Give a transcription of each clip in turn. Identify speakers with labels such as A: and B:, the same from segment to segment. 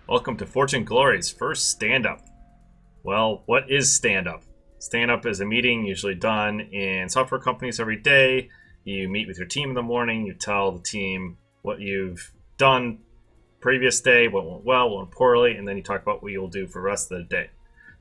A: Welcome to Fortune Glory's first stand-up. Well, what is stand-up? Stand-up is a meeting usually done in software companies every day. You meet with your team in the morning, you tell the team what you've done previous day, what went well, what went poorly, and then you talk about what you'll do for the rest of the day.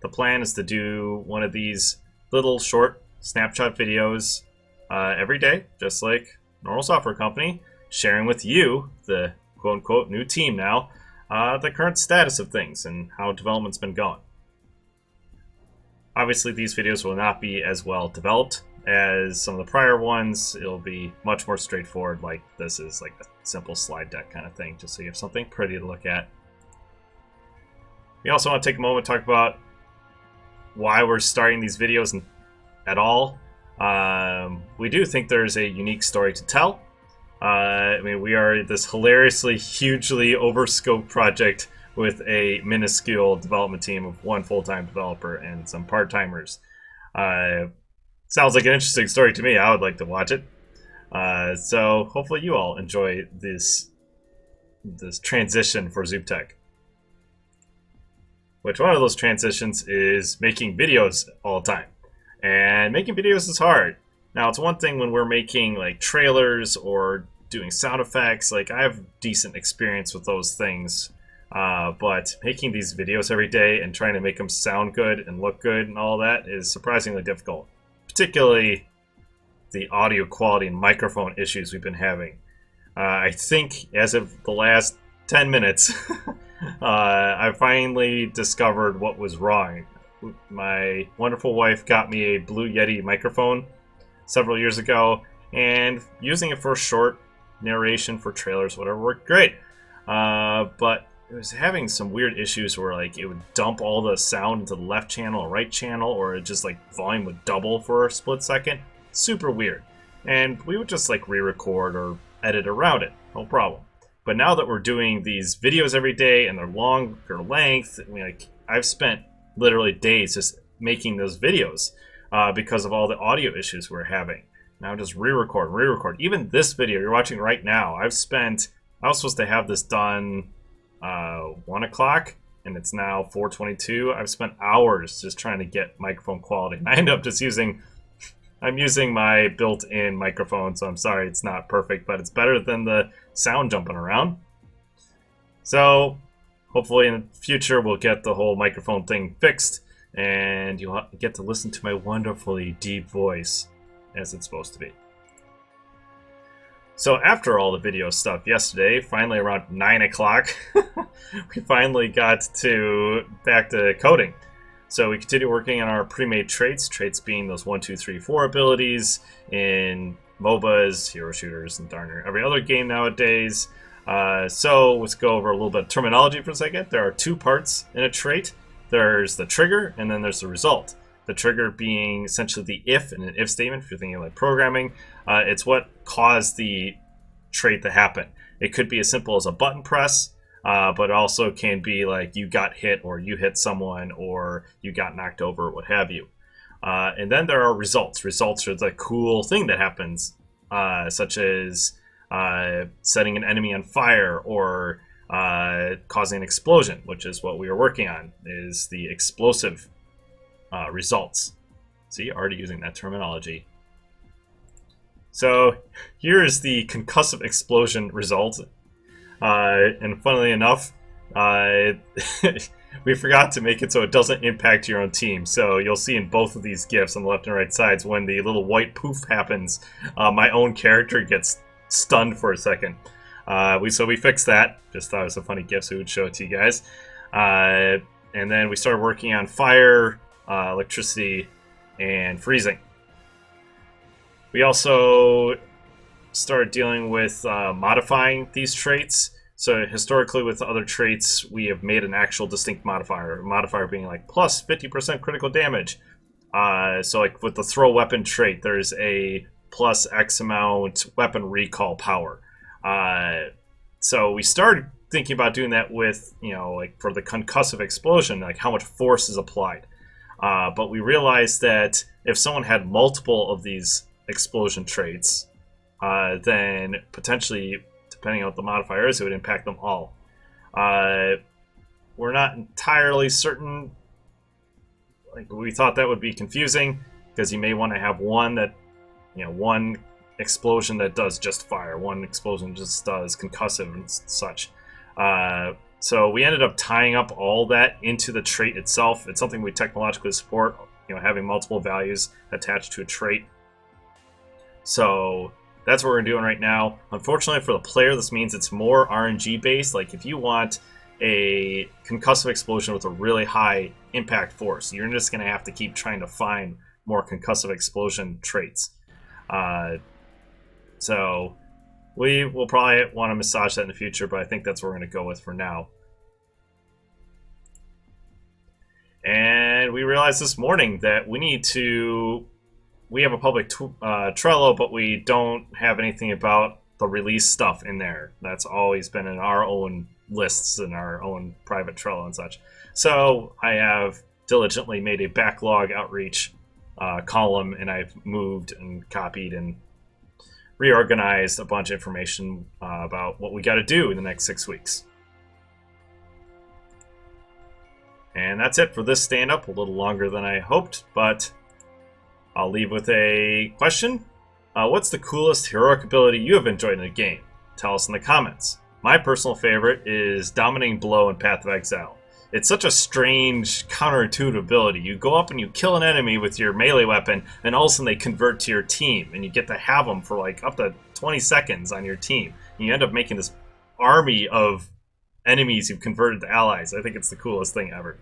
A: The plan is to do one of these little short snapshot videos every day, just like a normal software company, sharing with you, the quote-unquote new team now, the current status of things and how development's been going. Obviously, these videos will not be as well developed as some of the prior ones. It'll be much more straightforward, like this is like a simple slide deck kind of thing, just so you have something pretty to look at. We also want to take a moment to talk about why we're starting these videos at all. We do think there's a unique story to tell. I mean, we are this hilariously, hugely overscoped project with a minuscule development team of one full-time developer and some part-timers. Sounds like an interesting story to me. I would like to watch it. So hopefully you all enjoy this transition for ZoopTech. Which one of those transitions is making videos all the time. And making videos is hard. Now, it's one thing when we're making like trailers or doing sound effects. Like, I have decent experience with those things. But making these videos every day and trying to make them sound good and look good and all that is surprisingly difficult. Particularly the audio quality and microphone issues we've been having. I think as of the last 10 minutes, I finally discovered what was wrong. My wonderful wife got me a Blue Yeti microphone several years ago, and using it for short narration for trailers, whatever, worked great. But it was having some weird issues where like it would dump all the sound into the left channel or right channel, or it just like volume would double for a split second. Super weird. And we would just like re-record or edit around it, no problem. But now that we're doing these videos every day and they're longer length, I mean, like, I've spent literally days just making those videos because of all the audio issues we're having. Now just re-record. Even this video you're watching right now, I was supposed to have this done 1 o'clock, and it's now 4:22. I've spent hours just trying to get microphone quality. And I end up just I'm using my built-in microphone, so I'm sorry it's not perfect, but it's better than the sound jumping around. So hopefully in the future we'll get the whole microphone thing fixed, and you'll get to listen to my wonderfully deep voice as it's supposed to be. So after all the video stuff yesterday, finally around 9 o'clock, we finally got back to coding. So we continue working on our pre-made traits being those 1, 2, 3, 4 abilities in MOBAs, hero shooters, and darn near every other game nowadays. So let's go over a little bit of terminology for a second. There are two parts in a trait. There's the trigger, and then there's the result. The trigger being essentially the if in an if statement, if you're thinking like programming. It's what caused the trait to happen. It could be as simple as a button press, but it also can be like you got hit, or you hit someone, or you got knocked over, what have you. And then there are results. Results are the cool thing that happens, such as setting an enemy on fire, or causing an explosion, which is what we are working on, is the explosive results. See, already using that terminology. So here is the concussive explosion result. And funnily enough, we forgot to make it so it doesn't impact your own team. So you'll see in both of these GIFs on the left and right sides, when the little white poof happens, my own character gets stunned for a second. So we fixed that. Just thought it was a funny GIF, so we would show it to you guys. And then we started working on fire, electricity, and freezing. We also started dealing with modifying these traits. So historically with other traits, we have made an actual distinct modifier. A modifier being like plus 50% critical damage. So like with the throw weapon trait, there's a plus X amount weapon recall power. So we started thinking about doing that with, like for the concussive explosion, like how much force is applied. But we realized that if someone had multiple of these explosion traits, then potentially, depending on what the modifier is, it would impact them all. we're not entirely certain. Like, we thought that would be confusing because you may want to have one that, one explosion that does just fire, one explosion just does concussive and such. So we ended up tying up all that into the trait itself. It's something we technologically support, having multiple values attached to a trait. So that's what we're doing right now. Unfortunately for the player, this means it's more RNG based. Like, if you want a concussive explosion with a really high impact force, you're just going to have to keep trying to find more concussive explosion traits. So we will probably want to massage that in the future, but I think that's what we're going to go with for now. And we realized this morning that we have a public Trello, but we don't have anything about the release stuff in there. That's always been in our own lists and our own private Trello and such. So I have diligently made a backlog outreach column, and I've moved and copied and reorganized a bunch of information about what we got to do in the next 6 weeks. And that's it for this stand-up. A little longer than I hoped, but I'll leave with a question. What's the coolest heroic ability you have enjoyed in a game? Tell us in the comments. My personal favorite is Dominating Blow in Path of Exile. It's such a strange counterintuitive ability. You go up and you kill an enemy with your melee weapon, and all of a sudden they convert to your team, and you get to have them for like up to 20 seconds on your team. And you end up making this army of enemies you've converted to allies. I think it's the coolest thing ever.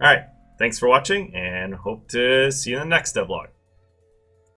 A: Alright, thanks for watching, and hope to see you in the next devlog.